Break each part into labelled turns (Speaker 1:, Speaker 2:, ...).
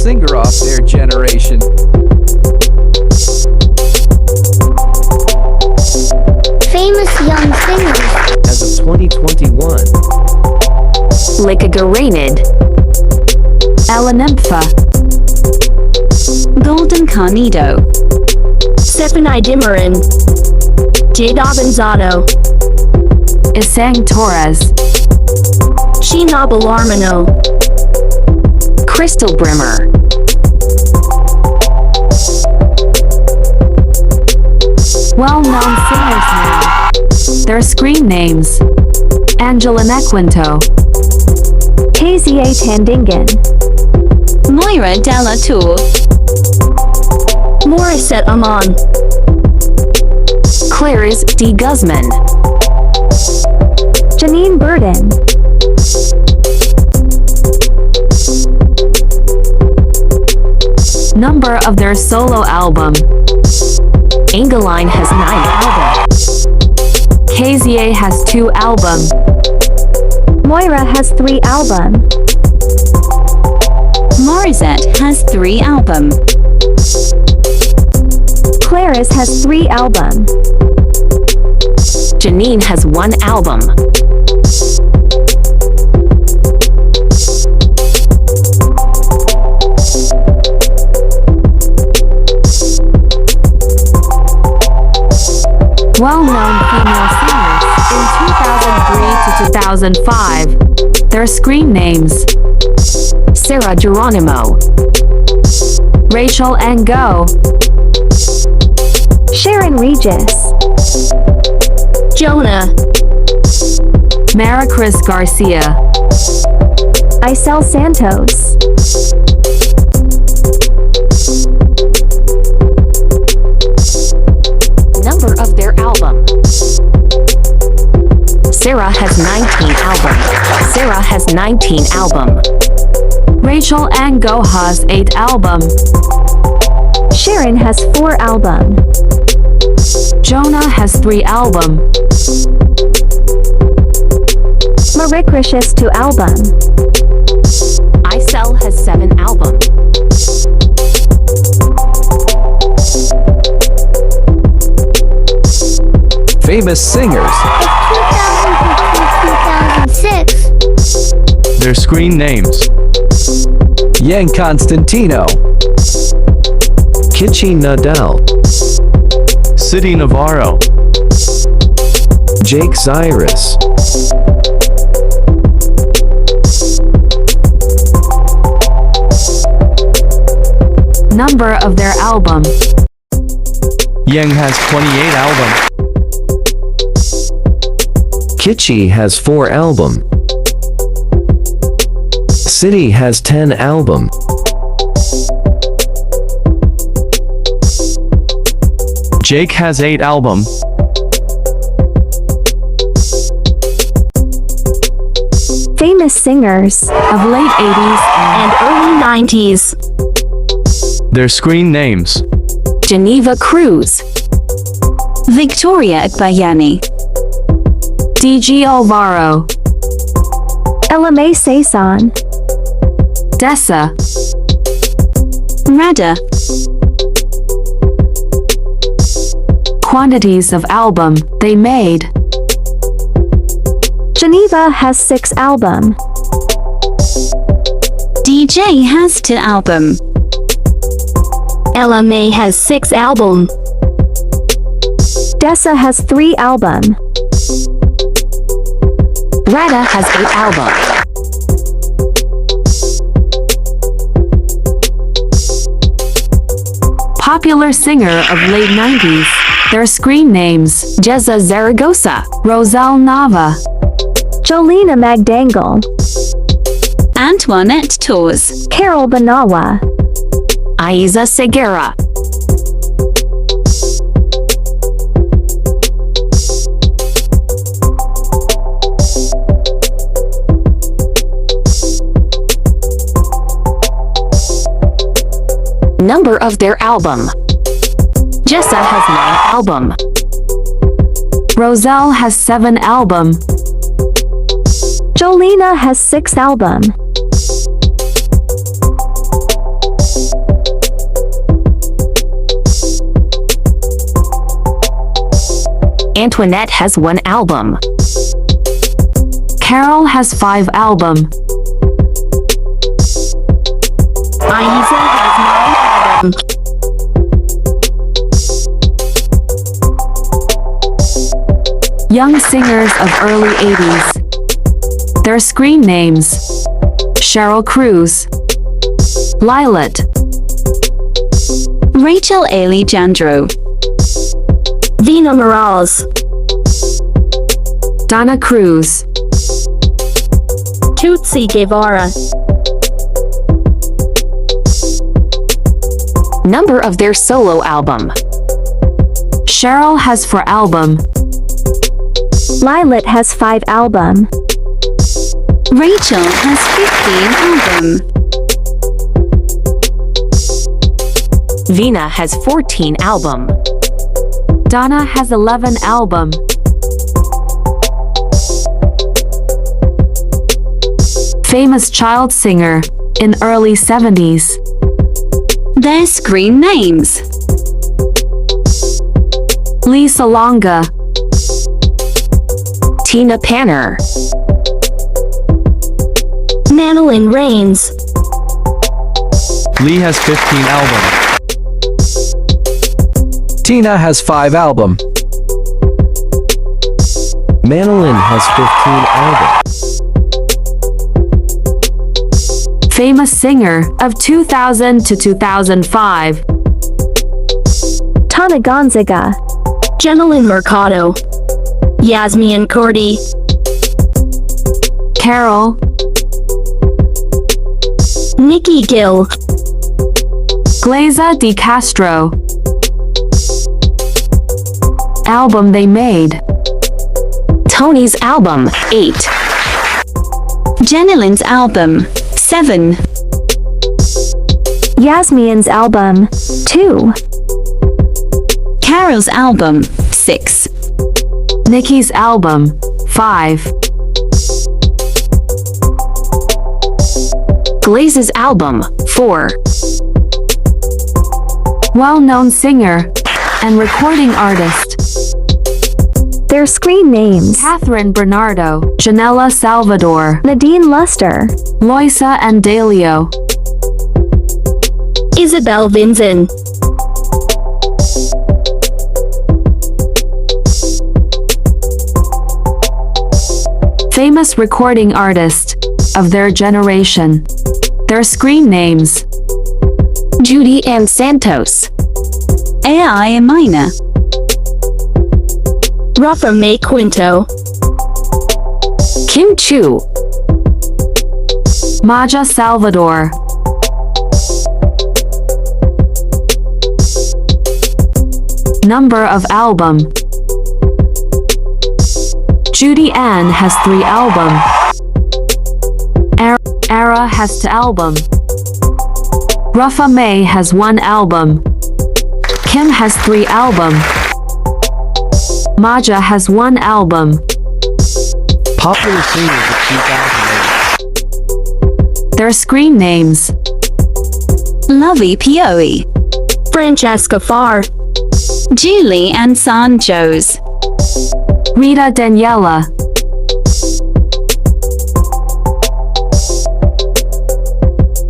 Speaker 1: singer of their generation.
Speaker 2: Famous young singers.
Speaker 3: As of 2021.
Speaker 4: Likigaranid, Elanympha, Golden Carnido,
Speaker 2: Sepanidimarin. Jade Avanzado.
Speaker 4: Isang Torres,
Speaker 2: Sheena Belarmino.
Speaker 4: Crystal Brimmer, well-known singers now. Their screen names: Angela Nequinto,
Speaker 5: KZA Tandingan,
Speaker 4: Moira Della Tour,
Speaker 2: Morissette Amon.
Speaker 4: Clarice D. Guzman,
Speaker 5: Janine Burden,
Speaker 4: number of their solo album: Angeline has 9 albums, KZA has 2 albums,
Speaker 5: Moira has 3 albums,
Speaker 4: Morissette has 3 albums,
Speaker 5: Clarice has 3 albums,
Speaker 4: Janine has 1 album. Well-known female singers in 2003 to 2005. Their screen names: Sarah Geronimo, Rachel Ango,
Speaker 5: Sharon Regis,
Speaker 2: Jonah.
Speaker 4: Maricris Garcia,
Speaker 5: Isel Santos,
Speaker 4: number of their album: Sarah has 19 album. Sarah has 19 album. Rachel Ango has 8 album.
Speaker 5: Sharon has 4 albums,
Speaker 4: Jonah has 3 album.
Speaker 5: Maricris has 2 albums,
Speaker 4: Isel has 7 album.
Speaker 1: Famous singers.
Speaker 2: 2006.
Speaker 1: Their screen names: Yang Constantino,
Speaker 3: Kitchi Nadal,
Speaker 1: City Navarro,
Speaker 3: Jake Cyrus,
Speaker 4: Number of their album:
Speaker 1: Yang has 28 albums,
Speaker 3: Kitchi has 4 albums, City has 10 albums,
Speaker 1: Jake has 8 albums,
Speaker 5: famous singers
Speaker 4: of late 80s
Speaker 2: And early 90s.
Speaker 1: their screen names:
Speaker 4: Geneva Cruz, Victoria Ekbayani, DG Alvaro,
Speaker 5: Elamay Saison,
Speaker 4: Dessa, Rada. Quantities of album they made:
Speaker 5: Geneva has 6 albums,
Speaker 4: DJ has 2 album,
Speaker 2: Ella May has 6 albums.
Speaker 5: Dessa has 3 albums,
Speaker 4: Rada has 8 album. Popular singer of late 90s. Their screen names: Jezza Zaragoza, Roselle Nava,
Speaker 5: Jolena Magdangle,
Speaker 4: Antoinette Tours,
Speaker 5: Carol Banawa,
Speaker 4: Aiza Segura. Number of their album: Jessa has 9 album, Roselle has 7 album,
Speaker 5: Jolena has 6 albums,
Speaker 4: Antoinette has 1 album. Carol has 5 albums.
Speaker 2: Aiza has 9 albums.
Speaker 4: Young singers of early 80s. Their screen names: Cheryl Cruz, Lilat,
Speaker 6: Rachel Alejandro,
Speaker 2: Vina Morales,
Speaker 4: Donna Cruz,
Speaker 2: Tootsie Guevara.
Speaker 4: Number of their solo album. Cheryl has 4 albums.
Speaker 5: Lilat has 5 albums.
Speaker 6: Rachel has 15 albums.
Speaker 4: Vina has 14 albums. Donna has 11 albums. Famous child singer in early 70s.
Speaker 6: Their screen names:
Speaker 4: Lisa Longa, Tina Panner,
Speaker 2: Madeline Rains,
Speaker 1: Lee has 15 albums.
Speaker 7: Tina has 5 albums.
Speaker 3: Manolin has 15 albums.
Speaker 4: famous singer of 2000 to 2005.
Speaker 5: Tana Gonzaga,
Speaker 2: Jenilyn Mercado, Yasmin Cordy,
Speaker 4: Carol,
Speaker 2: Nikki Gill,
Speaker 4: Glaza de Castro. Album they made. Tony's album, 8.
Speaker 6: Jenilyn's album, 7.
Speaker 5: Yasmin's album, 2.
Speaker 6: Carol's album, 6.
Speaker 4: Nikki's album, 5. Glaze's album, 4. Well-known singer and recording artist.
Speaker 5: Their screen names:
Speaker 4: Catherine Bernardo, Janella Salvador,
Speaker 5: Nadine Luster,
Speaker 4: Loisa and Dalio.
Speaker 2: Isabel Vinzin,
Speaker 4: Famous recording artist of their generation. Their screen names: Judy Ann Santos,
Speaker 6: AI Minor,
Speaker 2: Rafa May Quinto,
Speaker 4: Kim Chu, Maja Salvador. Number of album. Judy Ann has 3 albums. Ara has 2 albums. Rafa May has 1 album. Kim has 3 albums. Maja has 1 album.
Speaker 1: Popular singers of 2008.
Speaker 4: Their screen names:
Speaker 6: Lovey Pioe,
Speaker 2: Francesca Farr,
Speaker 6: Julie and Sanjos,
Speaker 4: Rita Daniela.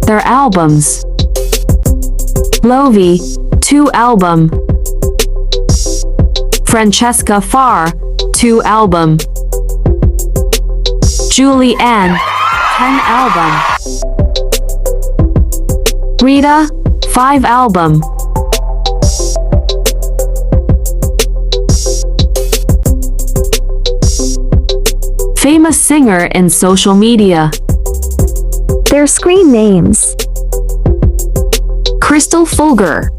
Speaker 4: Their albums: Lovey, 2 albums. Francesca Farr, 2 albums. Julie Ann, 10 albums. Rita, 5 albums. Famous singer in social media.
Speaker 5: their screen names:
Speaker 4: Crystal Fulger,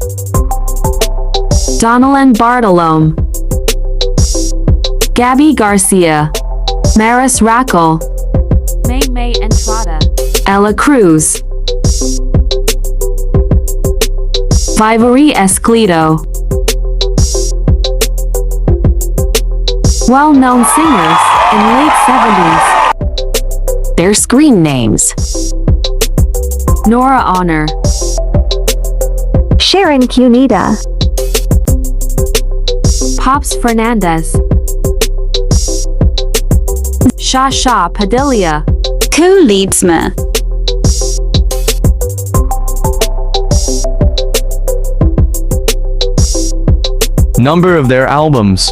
Speaker 4: Donalyn Bartolome, Gabby Garcia, Maris Rackle, May Entrada, Ella Cruz, Vivory Esclido. Well-known singers in late 70s. Their screen names: Nora Honor,
Speaker 5: Sharon Cunita,
Speaker 4: Pops Fernandez, Shasha Padilla.
Speaker 6: Co-Leadsma.
Speaker 1: Number of their albums.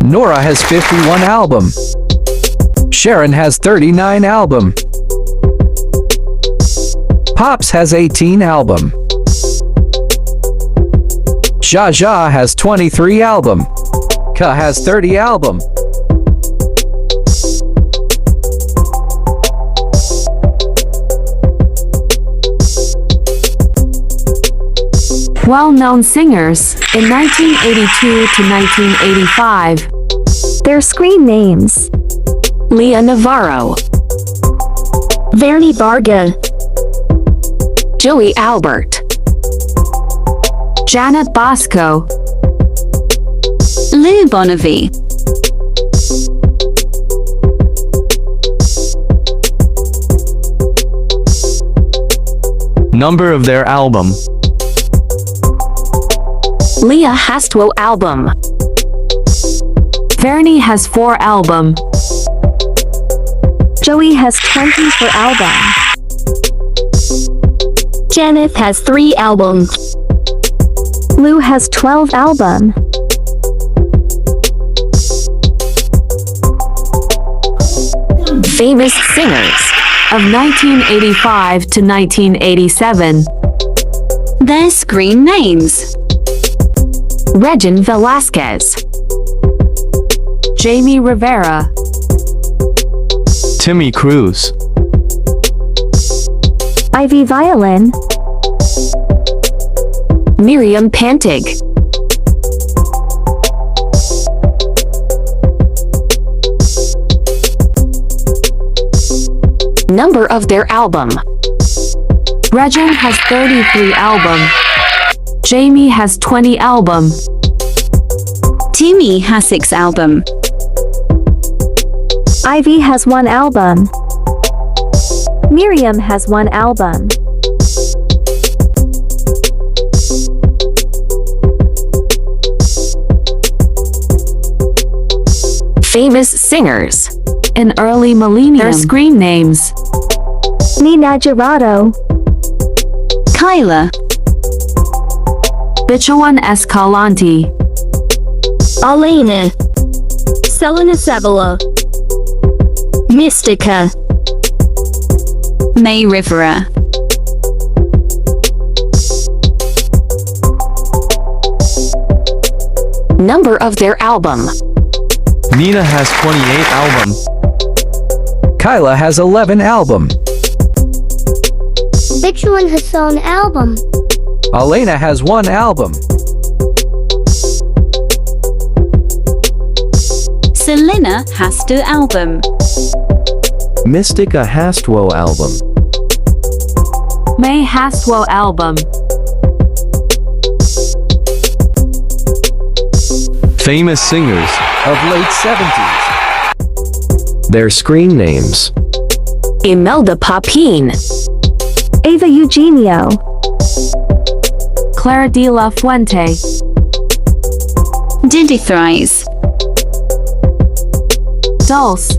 Speaker 7: Nora has 51 album. Sharon has 39 album. Pops has 18 album. Jaja has 23 album. Ka has 30 album.
Speaker 4: Well-known singers in 1982 to 1985.
Speaker 5: Their screen names.
Speaker 4: Leah Navarro,
Speaker 2: Vernie Varga,
Speaker 4: Joey Albert, Janet Bosco,
Speaker 6: Lou Bonnevie.
Speaker 1: Number of their album.
Speaker 4: Leah has 12 album. Vernie has 4 album.
Speaker 5: Joey has 20 for album.
Speaker 2: Janet has 3 albums.
Speaker 5: Lou has 12 album.
Speaker 4: Famous singers of 1985 to 1987.
Speaker 6: Their screen names.
Speaker 4: Regine Velasquez, Jamie Rivera,
Speaker 1: Timmy Cruz.
Speaker 5: Ivy Violin.
Speaker 4: Miriam Pantig, number of their album. Regine has 33 album. Jamie has 20 album.
Speaker 6: Timmy has 6 album.
Speaker 5: Ivy has 1 album. Miriam has 1 album.
Speaker 4: Famous singers in early millennium. Their screen names.
Speaker 5: Nina Gerardo.
Speaker 6: Kyla.
Speaker 4: Bichuan Escalante,
Speaker 2: Alena, Selena Sevilla, Mystica,
Speaker 6: May Rivera.
Speaker 4: number of their album.
Speaker 1: Nina has 28 album.
Speaker 7: Kyla has 11 album.
Speaker 8: Bichuan Hassan album.
Speaker 7: Alena has 1 album.
Speaker 6: Selena has 2 album.
Speaker 3: Mystica has 12 album.
Speaker 4: May Haswell album.
Speaker 1: Famous singers.
Speaker 7: Of late 70s.
Speaker 3: Their screen names.
Speaker 4: Imelda Papin,
Speaker 5: Ava Eugenio.
Speaker 4: Clara de la Fuente,
Speaker 6: Diddy Thrice.
Speaker 4: Dulce,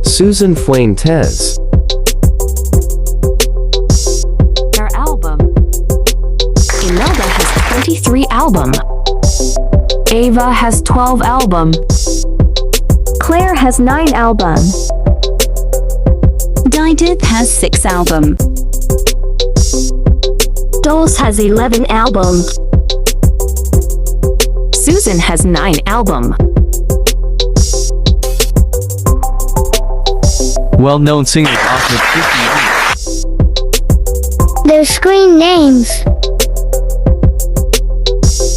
Speaker 3: Susan Fuentes.
Speaker 4: their album. Imelda has 23 album. Ava has 12 album.
Speaker 5: Claire has 9 album.
Speaker 6: Didith has 6 album.
Speaker 2: Dulce has 11 albums.
Speaker 4: Susan has 9 album.
Speaker 1: Well-known singers offered 50 each.
Speaker 8: Their screen names.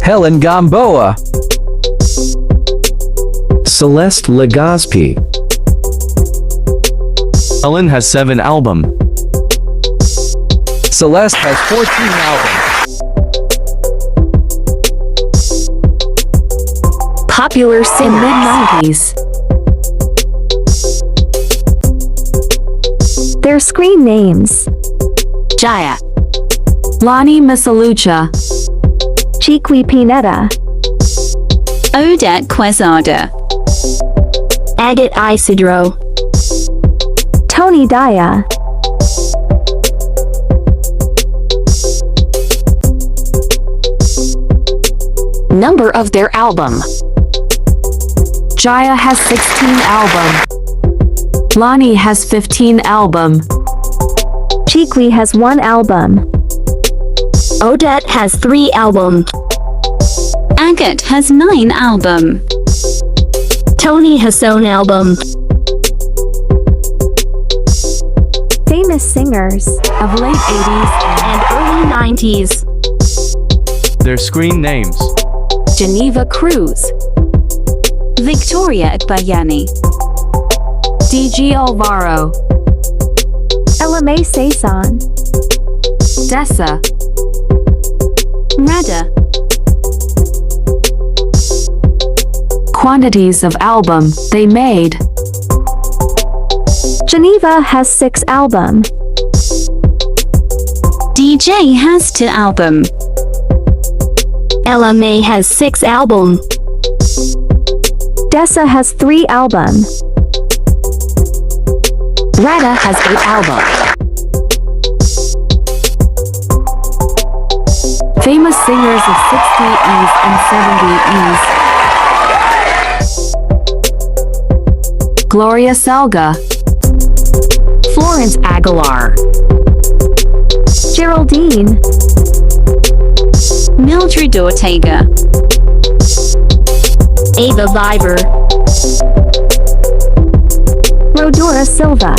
Speaker 7: Helen Gamboa.
Speaker 3: Celeste Legazpi.
Speaker 1: Ellen has 7 album.
Speaker 7: Celeste has 14 album.
Speaker 4: Popular singers. Mid-90s.
Speaker 5: Their screen names.
Speaker 4: Jaya, Lonnie Misalucha,
Speaker 5: Chiqui Pineda.
Speaker 6: Odette Quezada.
Speaker 2: Agate Isidro.
Speaker 5: Tony Daya.
Speaker 4: Number of their album. Jaya has 16 album. Lonnie has 15 album.
Speaker 5: Chikwi has 1 album.
Speaker 2: Odette has 3 albums.
Speaker 6: Agate has 9 album.
Speaker 2: Tony has own album.
Speaker 5: Famous singers.
Speaker 4: Of late 80s
Speaker 2: And early 90s.
Speaker 1: Their screen names.
Speaker 4: Geneva Cruz,
Speaker 6: Victoria Akbayani.
Speaker 4: DG Alvaro,
Speaker 5: LMA Saison.
Speaker 4: Dessa,
Speaker 6: Rada.
Speaker 4: quantities of album they made.
Speaker 5: Geneva has 6 album.
Speaker 6: DJ has 2 album.
Speaker 2: LMA has 6 albums.
Speaker 5: Dessa has 3 album.
Speaker 4: Rada has 8 album. Famous singers of 60s and 70s. Gloria Salga, Florence Aguilar,
Speaker 5: Geraldine.
Speaker 6: Mildred Ortega.
Speaker 2: Ava Viver.
Speaker 5: Rodora Silva.